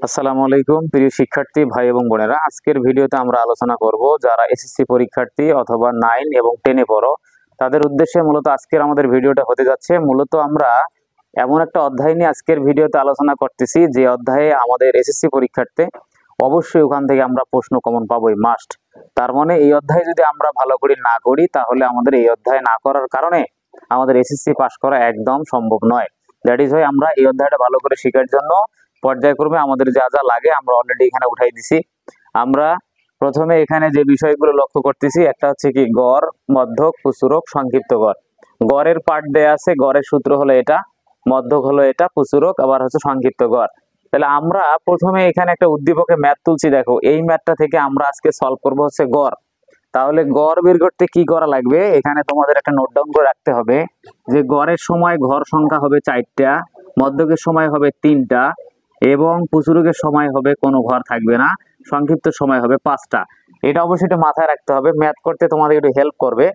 আসসালামু আলাইকুম প্রিয় শিক্ষার্থী ভাই এবং বোনেরা, আজকের ভিডিওতে আমরা আলোচনা করব যারা এসএসসি পরীক্ষার্থী অথবা 9 এবং 10 এ পড়ো তাদের উদ্দেশ্যে মূলত আজকের আমাদের ভিডিওটা হতে যাচ্ছে। মূলত আমরা এমন একটা অধ্যায় নিয়ে আজকের ভিডিওতে আলোচনা করতেছি যে অধ্যায়ে আমাদের এসএসসি পরীক্ষার্থী অবশ্যই ওখান থেকে আমরা প্রশ্ন কমন পাবোই, মাস্ট। তার মানে এই অধ্যায় যদি আমরা ভালো করে না করি তাহলে আমাদের এই অধ্যায় না করার কারণে আমাদের এসএসসি পাস করা একদম সম্ভব নয়। দ্যাট ইজ ওয়াই আমরা এই অধ্যায়টা ভালো করে শেখার জন্য পর্যায়ক্রমে আমাদের যা যা লাগে আমরা অলরেডি এখানে উঠাই দিছি। আমরা প্রথমে এখানে যে বিষয়গুলো লক্ষ্য করতেছি, একটা হচ্ছে কি গড়, মধ্যক, প্রচুরক, সংক্ষিপ্ত গড়। গড়ের পার্ট দেয়া আছে, গড়ের সূত্র হলো এটা, মধ্যক হলো এটা, প্রচুরক আবার হচ্ছে সংক্ষিপ্ত গড়। তাহলে আমরা প্রথমে এখানে একটা উদ্দীপকে ম্যাথ তুলছি। দেখো এই ম্যাথটা থেকে আমরা আজকে সলভ করব হচ্ছে গড়। তাহলে গড় বের করতে কি করা লাগবে, এখানে তোমাদের একটা নোট ডাউন করে রাখতে হবে যে গড়ের সময় ঘর সংখ্যা হবে 4টা, মধ্যকের সময় হবে 3টা এবং প্রচুরকের সময় হবে কোনো ঘর থাকবে না, সংক্ষিপ্ত সময় হবে 5টা। এটা অবশ্যই এটা মাথায় রাখতে হবে, ম্যাথ করতে তোমাদের একটু হেল্প করবে।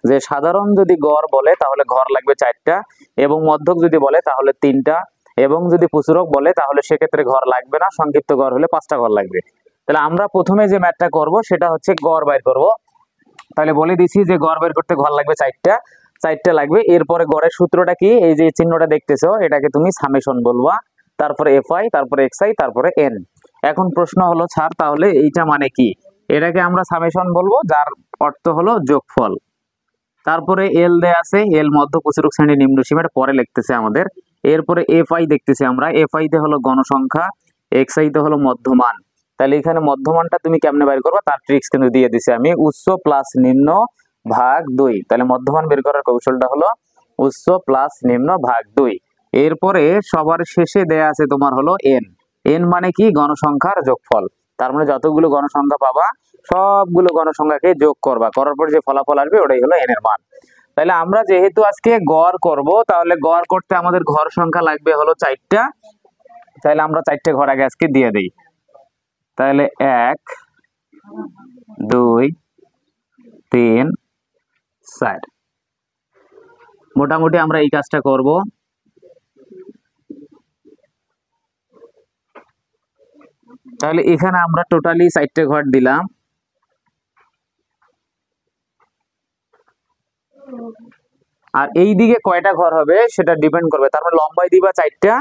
যে সাধারণ যদি গড় বলে তাহলে ঘর লাগবে 4টা, এবং মধ্যক যদি বলে তাহলে 3টা, এবং যদি প্রচুরক বলে তাহলে সেক্ষেত্রে ঘর লাগবে না, সংক্ষিপ্ত গড় হলে 5টা ঘর লাগবে। তাহলে আমরা প্রথমে যে ম্যাথটা করব সেটা হচ্ছে গড় বাইর করব। তাহলে বলে দিছি যে গড় বের করতে ঘর লাগবে 4টা লাগবে। এরপরে গড়ের সূত্রটা কি, এই যে চিহ্নটা দেখতেছো এটাকে তুমি সামেশন বলবা, তারপরে এফআই, তারপরে এক্সআই, তারপরে এন। এখন প্রশ্ন হলো স্যার তাহলে এইটা মানে কি, এটাকে আমরা সামেশন বলবো যার অর্থ হলো যোগফল। তারপরে এল দেয়া আছে, এল মধ্য প্রচুরক শ্রেণী নিম্ন সীমা, এটা পরে লিখতেছে আমাদের। এরপরে এফআই দেখতেছি আমরা, এফআই তে হলো গণসংখ্যা, এক্সআই তে হলো মধ্যমান। তাহলে এখানে মধ্যমানটা তুমি কেমনে বের করবে তার ট্রিক্স কিন্তু দিয়ে দিছি আমি, উচ্চ প্লাস নিম্ন ভাগ 2। তাহলে মধ্যমান বের করার কৌশলটা হলো উচ্চ প্লাস নিম্ন ভাগ 2। এরপরে সবার শেষে দেয়া আছে তোমার হলো এন। এন মানে কি, গণসংখ্যার যোগফল। তার মানে যতগুলো গণসংখ্যা পাবা সবগুলো গণসংখ্যাকে যোগ করবা, করার পর যে ফলাফল আসবে ওটাই হলো এন এর মান। তাহলে আমরা যেহেতু আজকে গড় করব, তাহলে গড় করতে আমাদের ঘর সংখ্যা লাগবে হলো 4টা। তাহলে আমরা 4টে ঘর আগে আজকে দিয়ে দেই। তাহলে 1 2 3 4, মোটামুটি আমরা এই কাজটা করব। তাহলে এখানে আমরা টোটালি 4টে ঘর দিলাম। আর এই দিকে কয়টা ঘর হবে সেটা ডিপেন্ড করবে, তার মানে লম্বায় দিবা 4টা,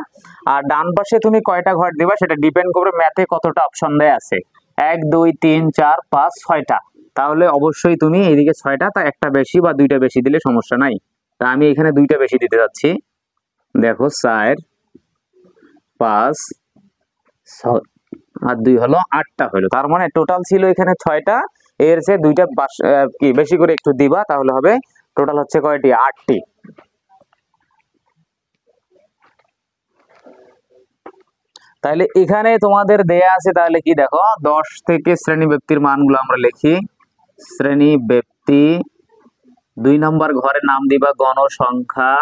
আর ডান পাশে তুমি কয়টা ঘর দিবা সেটা ডিপেন্ড করবে ম্যাথে কতটা অপশন দেয়া আছে, 1 2 3 4 5 6টা। তাহলে অবশ্যই তুমি এইদিকে 6টা, তা একটা বেশি বা 2টা বেশি দিলে সমস্যা নাই। তা আমি এখানে 2টা বেশি দিতে যাচ্ছি। দেখো 4 5 6 আর 2 হলো 8টা হলো, তার মানে টোটাল ছিল এখানে 6টা, এর চেয়ে 2টা কি বেশি করে একটু দিবা, তাহলে হবে টোটাল হচ্ছে কয়টি, 8টি। তাহলে এখানে তোমাদের দেয়া আছে, তাহলে কি দেখো 10 থেকে শ্রেণী ব্যক্তির মানগুলো আমরা লিখি। শ্রেণী ব্যক্তি, 2 নম্বর ঘরের নাম দিবা গণসংখ্যা,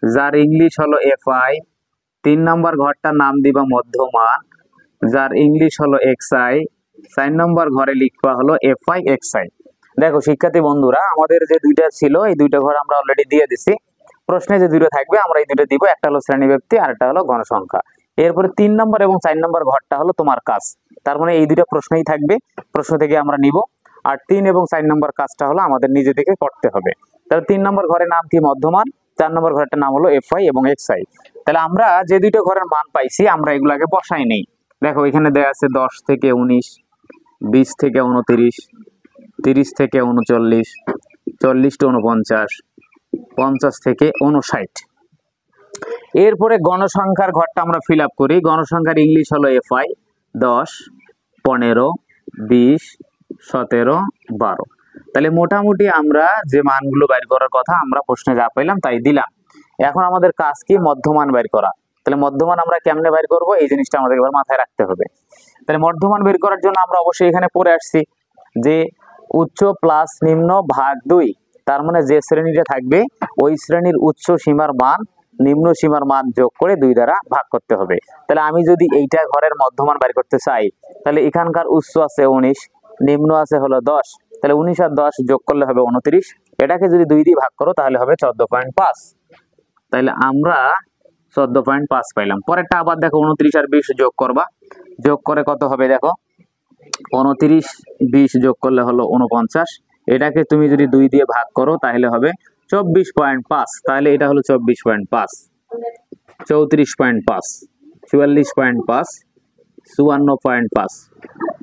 যার ইংলিশ হলো এফআই। 3 নম্বর ঘরটার নাম দিবা মধ্যমান, যার ইংলিশ হলো এক্সআই। 4 নম্বর ঘরে লিখবা হলো এফআই এক্সআই। দেখো শিক্ষার্থী বন্ধুরা, আমাদের যে 2টা ছিল এই 2টা ঘর আমরা অলরেডি দিয়ে দিছি। প্রশ্নে যে 2টা থাকবে আমরা এই 2টা দিব, একটা হলো শ্রেণী ব্যক্তি আর একটা হলো গণসংখ্যা। এরপরে 3 নম্বর এবং 4 নম্বর ঘরটা হলো তোমার কাজ, তার মানে এই 2টা প্রশ্নই থাকবে, প্রশ্ন থেকে আমরা নিব। আর 3 এবং 4 নম্বর কাজটা হলো আমাদের নিজে থেকে করতে হবে। তাহলে 3 নম্বর ঘরের নাম কি মধ্যমান, 4 নম্বর ঘরটার নাম হলো এফআই এবং এক্সআই। তাহলে আমরা যে 2টা ঘরের মান পাইছি আমরা এগুলাকে বসাই নেই। দেখো এখানে দেয়া আছে 10 থেকে 19, 20 থেকে 29, 30 থেকে 39, 40 থেকে 49, 50 থেকে 59। এরপরে গণসংখ্যার ঘরটা আমরা ফিল আপ করি। গণসংখ্যার ইংলিশ হলো এফআই, 10 15 20 17 12। তাহলে মোটামুটি আমরা যে মানগুলো বাইর করার কথা আমরা প্রশ্নে যা পাইলাম তাই দিলাম। এখন আমাদের কাজ কি, মধ্যমান বের করা। তাহলে মধ্যমান আমরা কেমনে বের করব এই জিনিসটা আমাদের এবার মাথায় রাখতে হবে। তাহলে মধ্যমান বের করার জন্য আমরা অবশ্যই এখানে পড়ে আসছি যে উচ্চ প্লাস নিম্ন ভাগ 2। তার মানে যে শ্রেণীটা থাকবে ওই শ্রেণীর উচ্চ সীমার মান নিম্ন সীমার মান যোগ করে 2 দ্বারা ভাগ করতে হবে। তাহলে আমি যদি এইটা ঘরের মধ্যমান বের করতে চাই, তাহলে এখানকার উচ্চ আছে 19, নিম্ন আছে হলো 10, তাহলে 19 আর 10 যোগ করলে হবে 29। এটাকে যদি 2 দিয়ে ভাগ করো তাহলে হবে 14.5। তাহলে আমরা 14.5 পাইলাম। পরেরটা আবার দেখো 29 আর 20 যোগ করবা, যোগ করে কত হবে দেখো, 29 20 যোগ করলে হলো 49, এটাকে তুমি যদি 2 দিয়ে ভাগ করো তাহলে হবে 24.5, তাহলে এটা হলো 24.5, 34.5, 44.5, 54.5।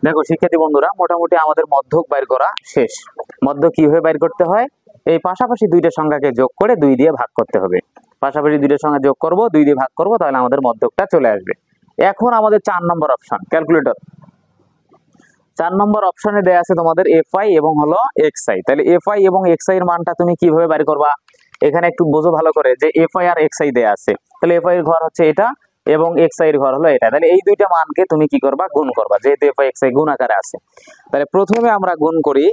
দেখো শিক্ষার্থী বন্ধুরা, মোটামুটি আমাদের মধ্যক বাইর করা শেষ। মধ্য কিভাবে বাইর করতে হয়, এই পাশাপাশি দুইটা সংখ্যাকে যোগ করে 2 দিয়ে ভাগ করতে হবে, পাশাপাশি দুইটা সংখ্যা যোগ করব, 2 দিয়ে ভাগ করব, তাহলে আমাদের মধ্যকটা চলে আসবে। এখন আমাদের 4 নম্বর অপশন ক্যালকুলেটর, 4 নম্বর অপশনে দেয়া আছে তোমাদের এফআই এবং হলো এক্সআই। তাহলে এফআই এবং এক্সআই এর মানটা তুমি কিভাবে বের করবা, এখানে একটু বোঝো ভালো করে যে এফআই আর এক্সআই দেয়া আছে, তাহলে এফআই এর ঘর হচ্ছে এটা এবং এক্সআই এর ঘর হলো এটা, তাহলে এই দুইটা মানকে তুমি কি করবা, গুণ করবা, যেহেতু এফআই এক্সআই গুণ আকারে আছে। তাহলে প্রথমে আমরা গুণ করি,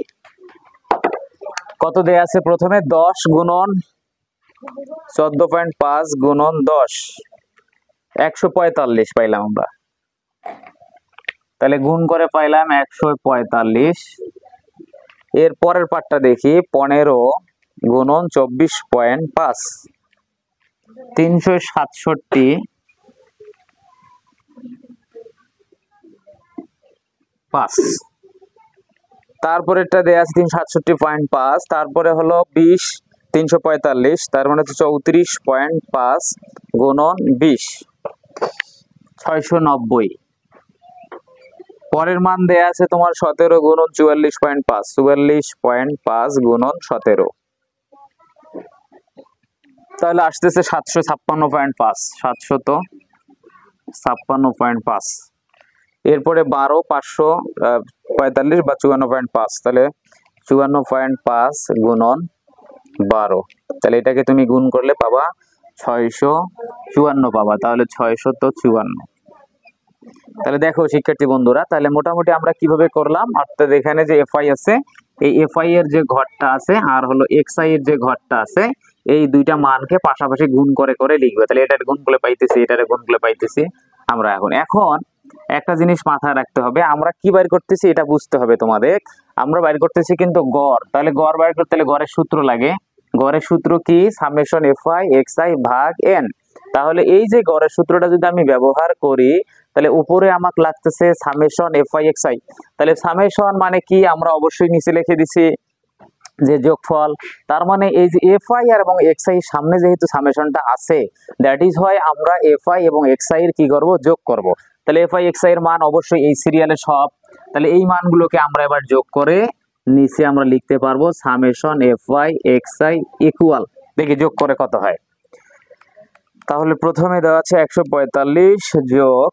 কত দেয়া আছে, প্রথমে 10 গুণন 14.5 গুণন 10, 145 পাইলাম আমরা, তাহলে গুণ করে পাইলাম 145। এর পরের পার্টটা দেখি, 15 গুণন 24.5, 367.5। তারপরেরটা দেয়া আছে 367.5, তারপরে হলো 20 345, তার মানে হচ্ছে 34.5 গুণন 20, 690। পরের মান দেয়া আছে তোমার 17 গুণন 44.5, 44.5 গুণন 17, তাহলে আসতেছে 756.5, 756.5। এরপরে 12 545 বা 54.5, তাহলে 54.5 গুণন 12, তাহলে এটাকে তুমি গুণ করলে পাবা 654 পাবা, তাহলে 654। তাহলে দেখো শিক্ষার্থী বন্ধুরা, তাহলে মোটামুটি আমরা কিভাবে করলাম, অর্থাৎ এখানে যে এফআই আছে, এই এফআই এর যে ঘরটা আছে আর হলো এক্সআই এর যে ঘরটা আছে, এই দুইটা মানকে পাশাপাশি গুণ করে করে লিখবে, তাহলে এটার গুণ করে পাইতেছি, এটার গুণ করে পাইতেছি আমরা। এখন একটা জিনিস মাথায় রাখতে হবে, আমরা কি বাইর করতেছি এটা বুঝতে হবে তোমাদের। আমরা বাইর করতেছি কিন্তু গড়, তাহলে গড় বাইর করতে হলে গড়ের সূত্র লাগে, গড়ের সূত্র কি, সামেশন এফআই এক্সআই ভাগ এন। তাহলে এই যে গড়ের সূত্রটা যদি আমি ব্যবহার করি, তাহলে উপরে আমাকে লাগতেছে সামেশন এফআই এক্সআই, তাহলে সামেশন মানে কি, আমরা অবশ্যই নিচে লিখে দিছি যে যোগফল, তার মানে এই যে এফআই আর এবং এক্সআই সামনে যেহেতু সামেশনটা আছে, দ্যাট ইজ হয় আমরা এফআই এবং এক্সআই এর কি করব, যোগ করব। তাহলে এফআই এক্সআই এর মান অবশ্যই এই সিরিয়ালে সব, তাহলে এই মানগুলোকে আমরা এবার যোগ করে নিচে আমরা লিখতে পারবো সামেশন এফআই এক্সআই ইকুয়াল, দেখি যোগ করে কত হয়। তাহলে প্রথমে দেওয়া আছে 145 যোগ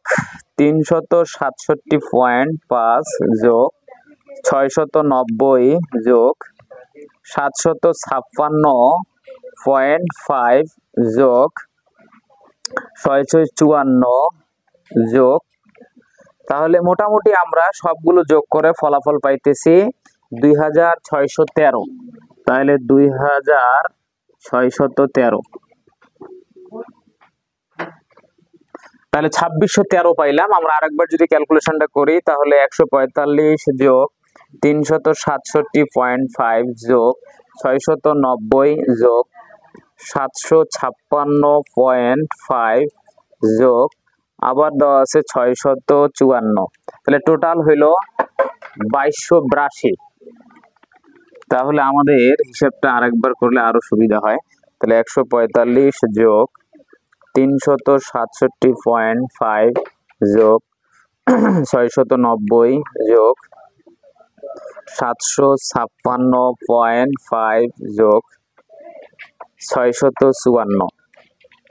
367.5 যোগ 690 যোগ 756.5 যোগ 654 যোগ, তাহলে মোটামুটি আমরা সবগুলো যোগ করে ফলাফল পাইতেছি 2613, তাহলে 2613, তাহলে 2613 পাইলাম আমরা। আরেকবার যদি ক্যালকুলেশনটা করি, তাহলে 145 যোগ 367.5 যোগ 690 যোগ 756.5 যোগ আবার দেওয়া আছে 654, তাহলে টোটাল হইল 2282। তাহলে আমাদের হিসাবটা আরেকবার করলে আরো সুবিধা হয়, তাহলে 145 যোগ 367.5 যোগ 690 যোগ 756.5 যোগ 654,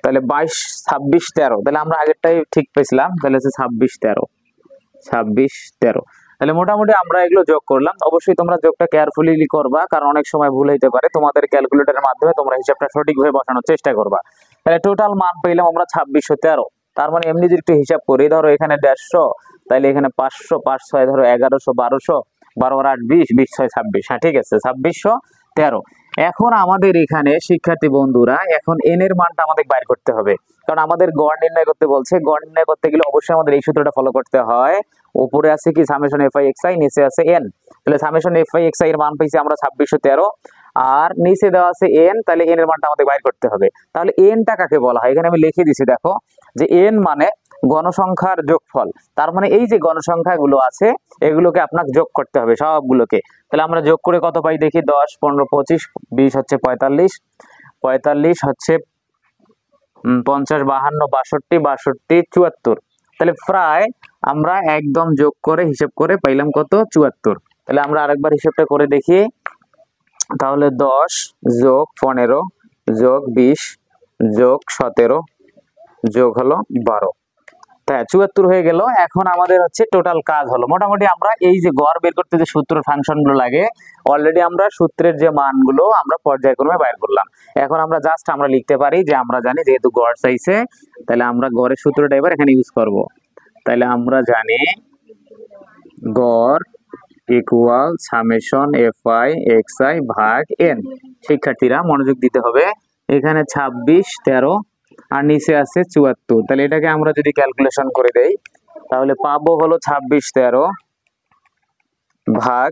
তাহলে 2613, তাহলে আমরা আগেরটাই ঠিক পেয়েছিলাম, তাহলে হচ্ছে 2613। তাহলে মোটামুটি আমরা এগুলো যোগ করলাম, অবশ্যই তোমরা যোগটা কেয়ারফুলি করবা, কারণ অনেক সময় ভুল হইতে পারে, তোমাদের ক্যালকুলেটরের মাধ্যমে তোমরা হিসাবটা সঠিকভাবে বসানোর চেষ্টা করবা। তাহলে টোটাল মান পেলাম আমরা 2613, তার মানে এমনি যদি একটু হিসাব করি, ধরো এখানে 150, তাহলে এখানে 500, 5 6 ধরো 1100, 1200, 12 আর 8 20, 20 6 26, হ্যাঁ ঠিক আছে 2613। এখন আমাদের এখানে শিক্ষার্থী বন্ধুরা, এখন এন এর মানটা আমাদের বাইর করতে হবে, কারণ আমাদের গড় নির্ণয় করতে বলছে। গড় নির্ণয় করতে গেলে অবশ্যই আমাদের এই সূত্রটা ফলো করতে হয়, উপরে আছে কি সামেশন এফআই এক্সআই, নিচে আছে এন, তাহলে সামেশন এফআই এক্সআই এর মান পাইছি আমরা 2613, আর নিচে দেওয়া আছে এন, তাহলে এন এর মানটা আমাদের বাইর করতে হবে। তাহলে এনটা কাকে বলা হয় এখানে আমি লিখে দিছি, দেখো যে এন মানে গণসংখ্যার যোগফল। তার মানে এই যে গণসংখ্যাগুলো আছে এগুলোকে আপনাকে যোগ করতে হবে সবগুলোকে। তাহলে আমরা যোগ করে কত পাই দেখি, 10, 15, 25, 20 হচ্ছে 45, 45 হচ্ছে 50, 52, 62, 62, 74। তাহলে প্রায় আমরা একদম যোগ করে হিসেব করে পাইলাম কত, 74। তাহলে আমরা আরেকবার হিসেবটা করে দেখি, তাহলে 10 যোগ 15 যোগ 20 যোগ 17 যোগ হলো 12, তাই 74 হয়ে গেল। এখন আমাদের হচ্ছে টোটাল কাজ হলো মোটামুটি আমরা এই যে গড় বের করতে যে সূত্র ফাংশন গুলো লাগে অলরেডি আমরা সূত্রের যে মানগুলো আমরা পর্যায়ক্রমে বাইর করলাম। এখন আমরা জাস্ট আমরা লিখতে পারি যে আমরা জানি যেহেতু গড় চাইছে তাহলে আমরা গড়ের সূত্রটা এবার এখানে ইউজ করব। তাহলে আমরা জানি গড় ইকুয়াল সামেশন fi xi ভাগ n। শিক্ষার্থীরা মনোযোগ দিতে হবে, এখানে 26, 13 আর নিচে আছে 74। তাহলে এটাকে আমরা যদি ক্যালকুলেশন করে দেই তাহলে পাবো হলো 26, 13 ভাগ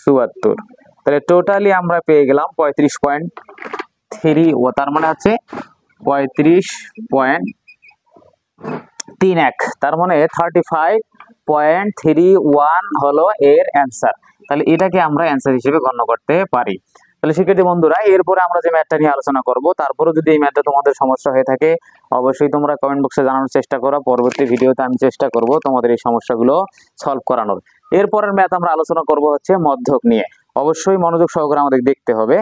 74। তাহলে টোটালি আমরা পেয়ে গেলাম 35.3, ও তার মানে হচ্ছে 35.31, তার মানে 35.31 হলো এর অ্যান্সার। তাহলে এটাকে আমরা অ্যান্সার হিসেবে গণ্য করতে পারি। তাহলে শিক্ষার্থী বন্ধুরা এরপরে আমরা যে ম্যাথটা নিয়ে আলোচনা করব, তারপরে যদি এই ম্যাথটা তোমাদের সমস্যা হয়ে থাকে অবশ্যই তোমরা কমেন্ট বক্সে জানানোর চেষ্টা করো। পরবর্তী ভিডিওতে আমি চেষ্টা করব তোমাদের এই সমস্যাগুলো সলভ করানোর। এরপরের ম্যাথ আমরা আলোচনা করব হচ্ছে মধ্যক নিয়ে। অবশ্যই মনোযোগ সহকারে আমাদের দেখতে হবে।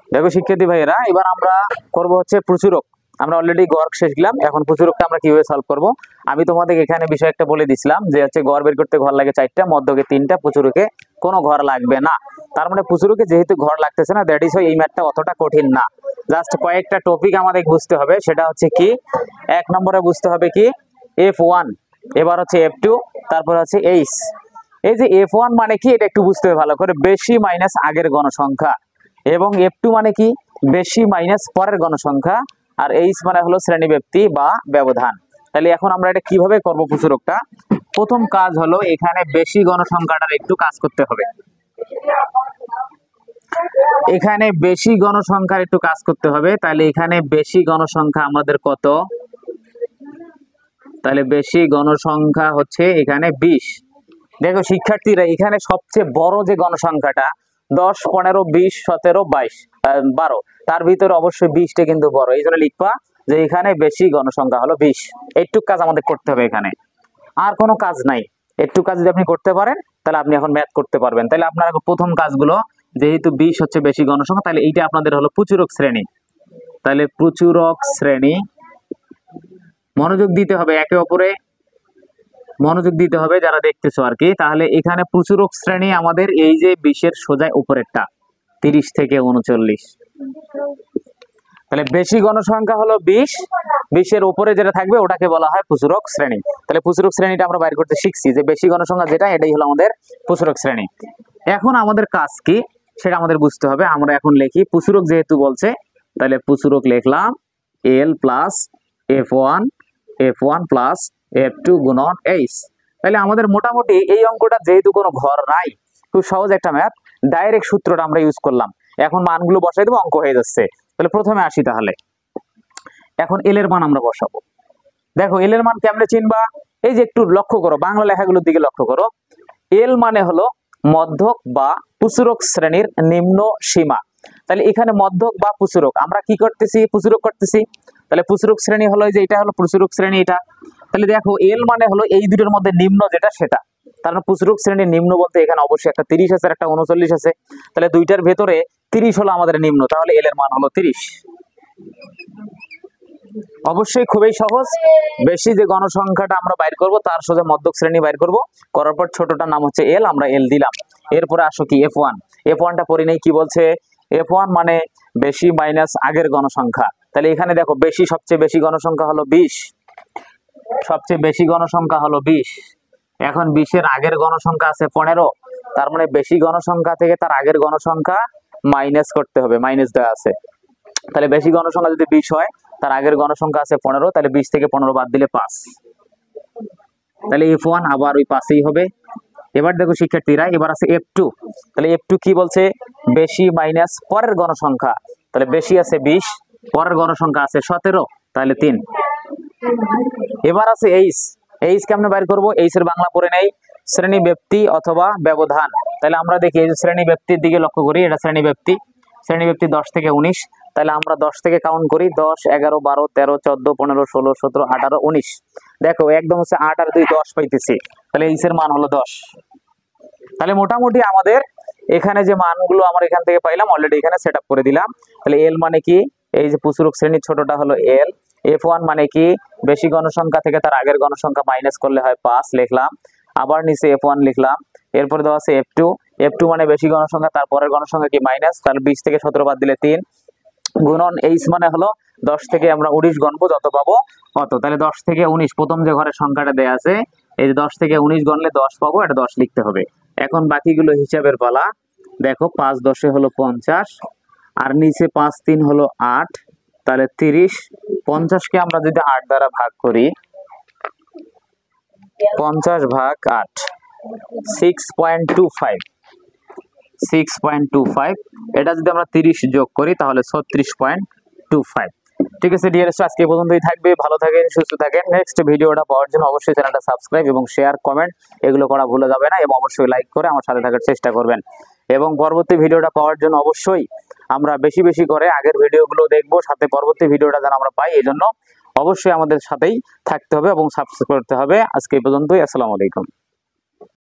দেখো শিক্ষার্থী ভাইয়েরা এবার আমরা করব হচ্ছে প্রচুরক। আমরা অলরেডি গড় শেষ দিলাম, এখন প্রচুরকটা আমরা কিভাবে সলভ করব। আমি তোমাদের এখানে বিষয় একটা বলে দিছিলাম যে হচ্ছে গড় বের করতে ঘর লাগে 4টা, মধ্যকে 3টা, প্রচুরকে কোনো ঘর লাগবে না। তার মানে প্রচুরকে যেহেতু ঘর লাগতেছে না, দ্যাট ইজ এই ম্যাথটা অতটা কঠিন না। জাস্ট কয়েকটা টপিক আমাদের বুঝতে হবে, সেটা হচ্ছে কি, 1 নম্বরে বুঝতে হবে কি f1, এবার হচ্ছে f2, তারপর হচ্ছে h। এই যে f1 মানে কি এটা একটু বুঝতে হবে ভালো করে, বেশি মাইনাস আগের গণসংখ্যা, এবং f2 মানে কি বেশি মাইনাস পরের গণসংখ্যা, আর h মানে হলো শ্রেণীব্যাপ্তি বা ব্যবধান। তাহলে এখন আমরা এটা কিভাবে করব প্রচুরকটা। প্রথম কাজ হলো এখানে বেশি গণসংখ্যাটার একটু কাজ করতে হবে, এখানে বেশি গণসংখ্যার একটু কাজ করতে হবে। তাহলে এখানে বেশি গণসংখ্যা আমাদের কত, তাহলে বেশি গণসংখ্যা হচ্ছে এখানে 20। দেখো শিক্ষার্থীরা এখানে সবচেয়ে বড় যে গণসংখ্যাটা 10, 15, 20, 17, 22, 12, তার ভিতরে অবশ্যই 20টা কিন্তু বড়, এই জন্য লিখবা যে এখানে বেশি গণসংখ্যা হলো 20। এইটুক কাজ আমাদের করতে হবে, এখানে আর কোনো কাজ নাই। একটু কাজ যদি আপনি করতে পারেন তাহলে আপনি এখন ম্যাথ করতে পারবেন। তাহলে আপনারা প্রথম কাজগুলো, যেহেতু 20 হচ্ছে বেশি গণসংখ্যা, তাহলে এইটা আপনাদের হলো প্রচুরক শ্রেণী। তাহলে প্রচুরক শ্রেণী, মনোযোগ দিতে হবে, একে অপরে মনোযোগ দিতে হবে যারা দেখতেছো আর কি। তাহলে এখানে প্রচুরক শ্রেণী আমাদের এই যে 20-এর সোজা উপরেরটা 30 থেকে 39। তাহলে বেশি গণসংখ্যা হলো 20, 20-এর উপরে যেটা থাকবে ওটাকে বলা হয় প্রচুরক শ্রেণী। তাহলে প্রচুরক শ্রেণীটা আমরা বাইর করতে শিখছি যে বেশি গণসংখ্যা যেটা, এটাই হলো আমাদের প্রচুরক শ্রেণী। এখন আমাদের কাজ কি সেটা আমাদের বুঝতে হবে। আমরা এখন লিখি প্রচুরক যেহেতু বলছে, তাহলে প্রচুরক লিখলাম l plus f1, f1 plus f2 গুণন h। তাহলে আমাদের মোটামুটি এই অঙ্কটা যেহেতু কোনো ঘর নাই, খুব সহজ একটা ম্যাথ, ডাইরেক্ট সূত্রটা আমরা ইউজ করলাম। এখন মানগুলো বসাই দেবো, অঙ্ক হয়ে যাচ্ছে। তাহলে প্রথমে আসি, তাহলে এখন এল এর মান আমরা বসাবো। দেখো এল এর মান কেমনে চিনবা, এই যে একটু লক্ষ্য করো বাংলা লেখাগুলোর দিকে লক্ষ্য করো। এল মানে হলো মধ্যক বা প্রচুরক শ্রেণীর নিম্ন সীমা। তাহলে এখানে মধ্যক বা প্রচুরক আমরা কি করতেছি, প্রচুরক করতেছি। তাহলে প্রচুরক শ্রেণী হলো যে এটা হলো প্রচুরক শ্রেণী এটা। তাহলে দেখো এল মানে হলো এই দুটোর মধ্যে নিম্ন যেটা সেটা, তার মানে প্রচুরক শ্রেণীর নিম্ন বলতে এখানে অবশ্যই একটা 30 আছে, একটা 39 আছে। তাহলে দুইটার ভেতরে 30 হলো আমাদের নিম্ন, তাহলে এল এর মান হলো 30। অবশ্যই খুবই সহজ, বেশি যে গণসংখ্যাটা আমরা বাইর করব তার সোজা মধ্যক শ্রেণী বাইর করব, করার পর ছোটটার নাম হচ্ছে এল, আমরা এল দিলাম। এরপরে আসো কি f1, f1টা পড়ি নেই, কি বলছে f1 মানে বেশি মাইনাস আগের গণসংখ্যা। তাহলে এখানে দেখো বেশি, সবচেয়ে বেশি গণসংখ্যা হলো 20, সবচেয়ে বেশি গণসংখ্যা হলো 20। এখন 20-এর আগের গণসংখ্যা আছে 15, তার মানে বেশি গণসংখ্যা থেকে তার আগের গণসংখ্যা মাইনাস করতে হবে, মাইনাস দেওয়া আছে। তাহলে বেশি গণসংখ্যা যদি 20 হয়, তার আগের গণসংখ্যা আছে 15, তাহলে 20 থেকে 15 বাদ দিলে 5, তাহলে f1 আবার ওই 5ই হবে। এবার দেখো শিক্ষার্থীরা, এবার আছে F2। তাহলে F2 কি বলছে? বেশি মাইনাস পরের গণসংখ্যা। তাহলে বেশি আছে 20, পরের গণসংখ্যা আছে 17, তাহলে 3। এবার আছে এইচ কেমনে বাইর করব? এইচ এর বাংলা পড়ে নেই, শ্রেণী ব্যক্তি অথবা ব্যবধান। তাহলে আমরা দেখি এই যে শ্রেণী ব্যক্তির দিকে লক্ষ্য করি, এটা শ্রেণী ব্যক্তি 10 থেকে 19। তাহলে আমরা 10 থেকে কাউন্ট করি, 10, 11, 12, 13, 14, 15, 16, 17, 18, 19। দেখো একদম হচ্ছে 8 আর 2 10 পাইতেছি। তাহলে এইচ এর মান হলো 10। তাহলে মোটামুটি আমাদের এখানে যে মানগুলো আমরা এখান থেকে পাইলাম অলরেডি এখানে সেট আপ করে দিলাম। তাহলে এল মানে কি? এই যে প্রচুরক শ্রেণীর ছোটটা হলো এল। F1 মানে কি? বেশি গণসংখ্যা থেকে তার আগের গণসংখ্যা মাইনাস করলে হয় 5, লিখলাম। আবার নিচে F1 লিখলাম। এরপরে দেওয়া আছে F2 মানে বেশি গণসংখ্যা, তারপরের গণসংখ্যা কি মাইনাস, তাহলে 20 থেকে 17 বাদ দিলে 3, গুণন এইচ মানে হলো 10 থেকে আমরা 19 গণবো, যত পাবো অত। তাহলে 10 থেকে 19 প্রথম যে ঘরের সংখ্যাটা দেয়া আছে, এই যে 10 থেকে 19 গণলে 10 পাবো, এটা 10 লিখতে হবে। এখন বাকিগুলো হিসাবের পালা। দেখো 5 10 হলো 50, আর নিচে 5 3 হলো 8, তাহলে 30। 50 কে আমরা যদি 8 দ্বারা ভাগ করি, 50 ভাগ 8, 6.25। এটা যদি আমরা 30 যোগ করি তাহলে 36.25। ঠিক আছে ডিয়ার স্টুডেন্টস, আজকে এই পর্যন্তই থাকবে। ভালো থাকেন, সুস্থ থাকেন। নেক্সট ভিডিওটা পাওয়ার জন্য অবশ্যই চ্যানেলটা সাবস্ক্রাইব এবং শেয়ার, কমেন্ট এগুলো করা ভুলে যাবে না, এবং অবশ্যই লাইক করে আমার সাথে থাকার চেষ্টা করবেন। এবং পরবর্তী ভিডিওটা পাওয়ার জন্য অবশ্যই আমরা বেশি বেশি করে আগের ভিডিওগুলো দেখবো, সাথে পরবর্তী ভিডিওটা যেন আমরা পাই, এই জন্য অবশ্যই আমাদের সাথেই থাকতে হবে এবং সাবস্ক্রাইব করতে হবে। আজকে এই পর্যন্তই। আসসালামু আলাইকুম।